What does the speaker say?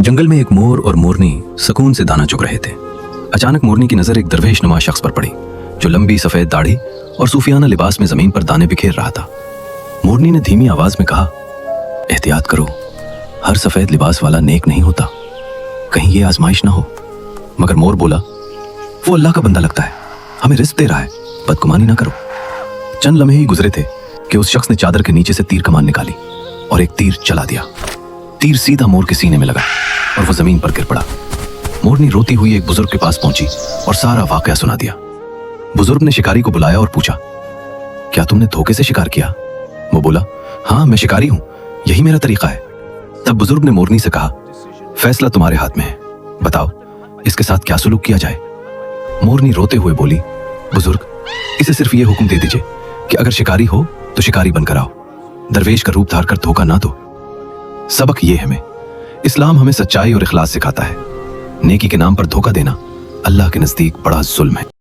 जंगल में एक मोर और मोरनी सुकून से दाना चुग रहे थे। अचानक मोरनी की नजर एक दरवेश नुमा शख्स पर पड़ी जो लंबी सफेद दाढ़ी और सूफियाना लिबास में जमीन पर दाने बिखेर रहा था। मोरनी ने धीमी आवाज में कहा, एहतियात करो, हर सफेद लिबास वाला नेक नहीं होता, कहीं ये आजमाइश ना हो। मगर मोर बोला, वो अल्लाह का बंदा लगता है, हमें रिस्क दे रहा है, बदगुमानी ना करो। चंद लम्हे ही गुजरे थे कि उस शख्स ने चादर के नीचे से तीर कमान निकाली और एक तीर चला दिया। तीर सीधा मोर के सीने में लगा और वो जमीन पर गिर पड़ा। मोरनी रोती हुई एक बुजुर्ग के पास पहुंची और सारा वाकया सुना दिया। बुजुर्ग ने शिकारी को बुलाया और पूछा, क्या तुमने धोखे से शिकार किया? वो बोला, हाँ मैं शिकारी हूं, यही मेरा तरीका है। तब बुजुर्ग ने मोरनी से कहा, फैसला तुम्हारे हाथ में है, बताओ इसके साथ क्या सुलूक किया जाए। मोरनी रोते हुए बोली, बुजुर्ग इसे सिर्फ ये हुक्म दे दीजिए कि अगर शिकारी हो तो शिकारी बनकर आओ, दरवेश का रूप धार कर धोखा ना दो। सबक ये हमें इस्लाम हमें सच्चाई और इखलास सिखाता है। नेकी के नाम पर धोखा देना अल्लाह के नजदीक बड़ा जुल्म है।